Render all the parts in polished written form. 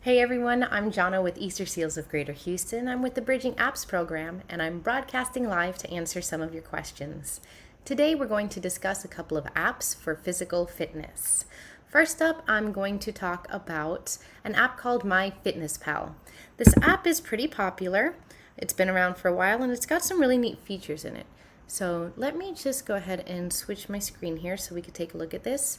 Hey everyone, I'm Jana with Easter Seals of Greater Houston. I'm with the Bridging Apps program and I'm broadcasting live to answer some of your questions. Today we're going to discuss a couple of apps for physical fitness. First up, I'm going to talk about an app called MyFitnessPal. This app is pretty popular. It's been around for a while and it's got some really neat features in it. So let me just go ahead and switch my screen here so we could take a look at this.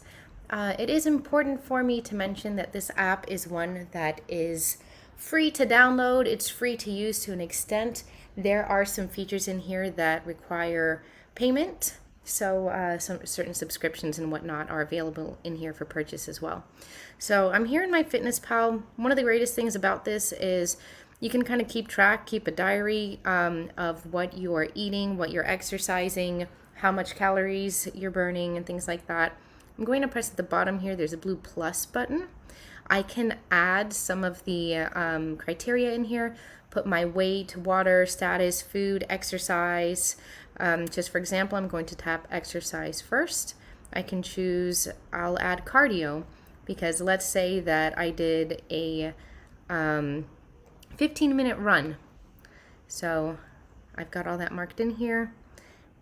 It is important for me to mention that this app is one that is free to download. It's free to use to an extent. There are some features in here that require payment. So some certain subscriptions and whatnot are available in here for purchase as well. So I'm here in MyFitnessPal. One of the greatest things about this is you can kind of keep a diary of what you are eating, what you're exercising, how much calories you're burning, and things like that. I'm going to press at the bottom here. There's a blue plus button. I can add some of the criteria in here, put my weight, water, status, food, exercise. Just for example, I'm going to tap exercise first. I can choose, I'll add cardio, because let's say that I did a 15-minute run. So I've got all that marked in here,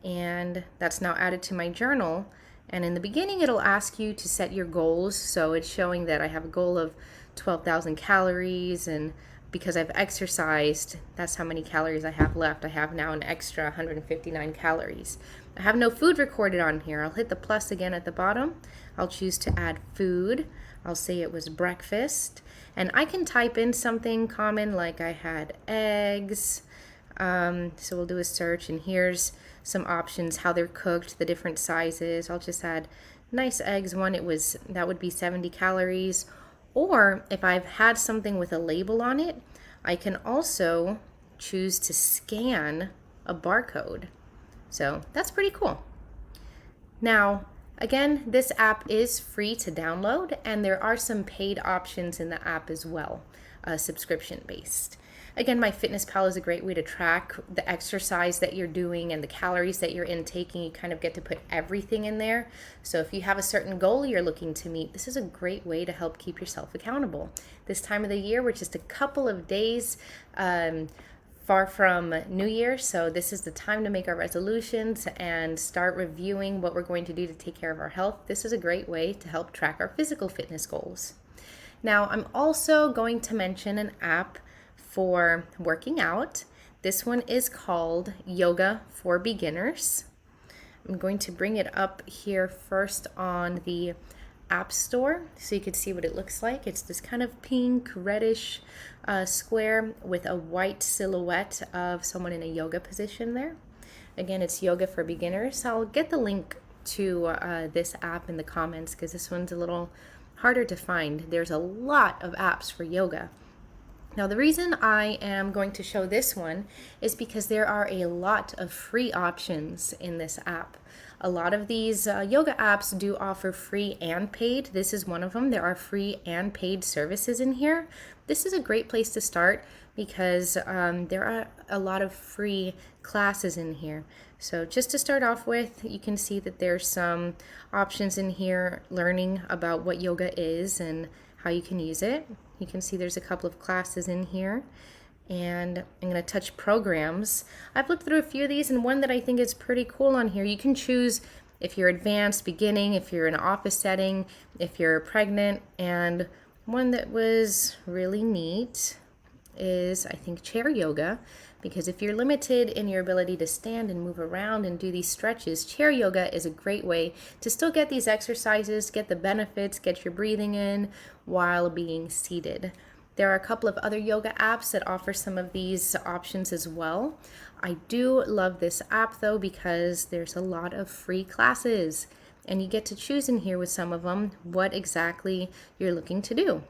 and that's now added to my journal. And in the beginning, it'll ask you to set your goals. So it's showing that I have a goal of 12,000 calories, and because I've exercised, that's how many calories I have left. I have now an extra 159 calories. I have no food recorded on here. I'll hit the plus again at the bottom. I'll choose to add food. I'll say it was breakfast. And I can type in something common like I had eggs. So we'll do a search, and here's some options, how they're cooked, the different sizes. I'll just add nice eggs. That would be 70 calories. Or if I've had something with a label on it, I can also choose to scan a barcode. So that's pretty cool. Now, again, this app is free to download, and there are some paid options in the app as well, subscription based. Again, MyFitnessPal is a great way to track the exercise that you're doing and the calories that you're intaking. You kind of get to put everything in there. So if you have a certain goal you're looking to meet, this is a great way to help keep yourself accountable. This time of the year, we're just a couple of days far from New Year, so this is the time to make our resolutions and start reviewing what we're going to do to take care of our health. This is a great way to help track our physical fitness goals. Now, I'm also going to mention an app for working out. This one is called Yoga for Beginners. I'm going to bring it up here first on the App Store so you can see what it looks like. It's this kind of pink, reddish square with a white silhouette of someone in a yoga position there. Again, it's Yoga for Beginners. I'll get the link to this app in the comments because this one's a little harder to find. There's a lot of apps for yoga. Now, the reason I am going to show this one is because there are a lot of free options in this app. A lot of these yoga apps do offer free and paid. This is one of them. There are free and paid services in here. This is a great place to start because there are a lot of free classes in here. So just to start off with, you can see that there's some options in here learning about what yoga is and how you can use it. You can see there's a couple of classes in here, and I'm going to touch programs. I've looked through a few of these, and one that I think is pretty cool on here, you can choose if you're advanced, beginning, if you're in an office setting, if you're pregnant, and one that was really neat is, I think, chair yoga, because if you're limited in your ability to stand and move around and do these stretches, chair yoga is a great way to still get these exercises, get the benefits, get your breathing in while being seated. There are a couple of other yoga apps that offer some of these options as well. I do love this app though because there's a lot of free classes, and you get to choose in here with some of them what exactly you're looking to do.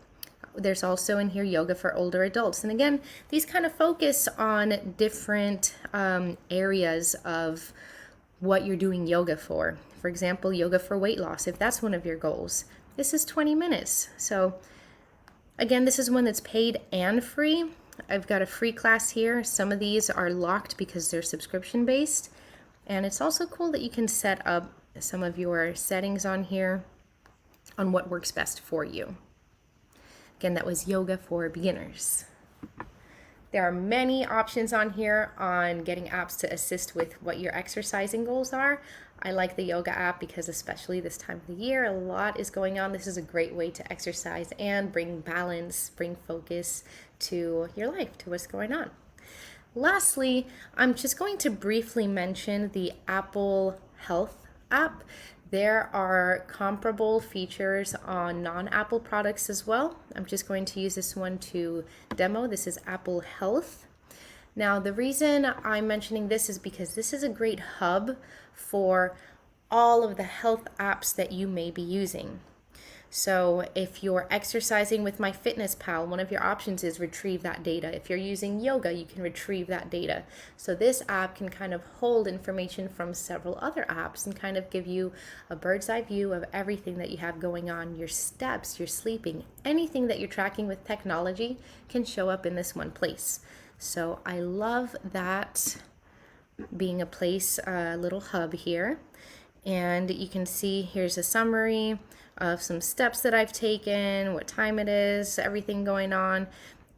There's also in here yoga for older adults. And again, these kind of focus on different areas of what you're doing yoga for. For example, yoga for weight loss, if that's one of your goals. This is 20 minutes. So again, this is one that's paid and free. I've got a free class here. Some of these are locked because they're subscription based. And it's also cool that you can set up some of your settings on here on what works best for you. Again, that was yoga for beginners. There are many options on here on getting apps to assist with what your exercising goals are. I like the yoga app because especially this time of the year, a lot is going on. This is a great way to exercise and bring balance, bring focus to your life, to what's going on. Lastly, I'm just going to briefly mention the Apple Health app. There are comparable features on non-Apple products as well. I'm just going to use this one to demo. This is Apple Health. Now, the reason I'm mentioning this is because this is a great hub for all of the health apps that you may be using. So if you're exercising with MyFitnessPal, one of your options is retrieve that data. If you're using yoga, you can retrieve that data. So this app can kind of hold information from several other apps and kind of give you a bird's eye view of everything that you have going on, your steps, your sleeping, anything that you're tracking with technology can show up in this one place. So I love that being a place, a little hub here. And you can see here's a summary of some steps that I've taken, what time it is, everything going on.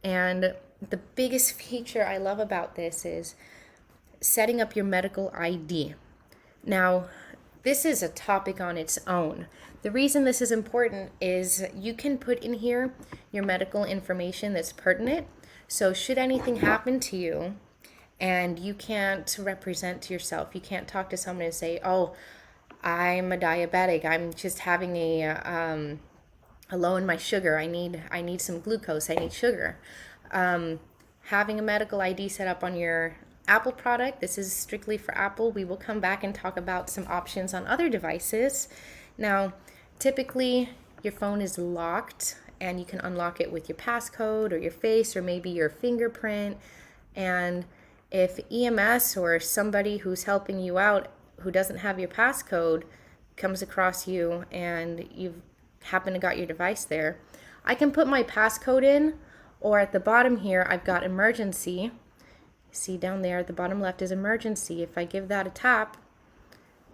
And the biggest feature I love about this is setting up your medical ID. Now, this is a topic on its own. The reason this is important is you can put in here your medical information that's pertinent. So should anything happen to you and you can't represent yourself, you can't talk to someone and say, oh, I'm a diabetic, I'm just having a low in my sugar, I need some glucose, I need sugar. Having a medical ID set up on your Apple product, this is strictly for Apple. We will come back and talk about some options on other devices. Now, typically your phone is locked and you can unlock it with your passcode or your face or maybe your fingerprint. And if EMS or somebody who's helping you out who doesn't have your passcode comes across you and you've happened to got your device there, I can put my passcode in, or at the bottom here I've got emergency. See down there at the bottom left is emergency. If I give that a tap,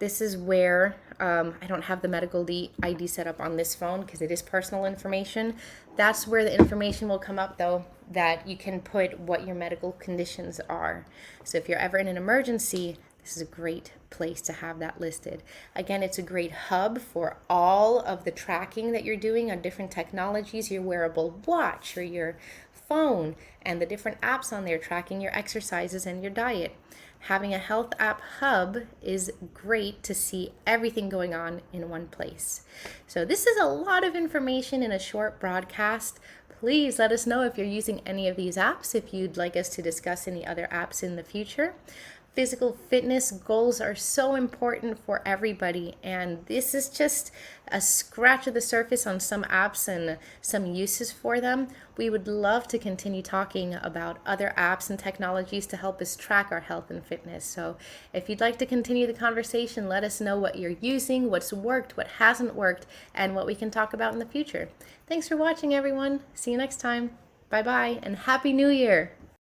this is where I don't have the medical ID set up on this phone because it is personal information. That's where the information will come up though, that you can put what your medical conditions are. So if you're ever in an emergency, this is a great place to have that listed. Again, it's a great hub for all of the tracking that you're doing on different technologies, your wearable watch or your phone, and the different apps on there tracking your exercises and your diet. Having a health app hub is great to see everything going on in one place. So this is a lot of information in a short broadcast. Please let us know if you're using any of these apps, if you'd like us to discuss any other apps in the future. Physical fitness goals are so important for everybody, and this is just a scratch of the surface on some apps and some uses for them. We would love to continue talking about other apps and technologies to help us track our health and fitness. So if you'd like to continue the conversation, let us know what you're using, what's worked, what hasn't worked, and what we can talk about in the future. Thanks for watching, everyone. See you next time. Bye-bye, and Happy New Year!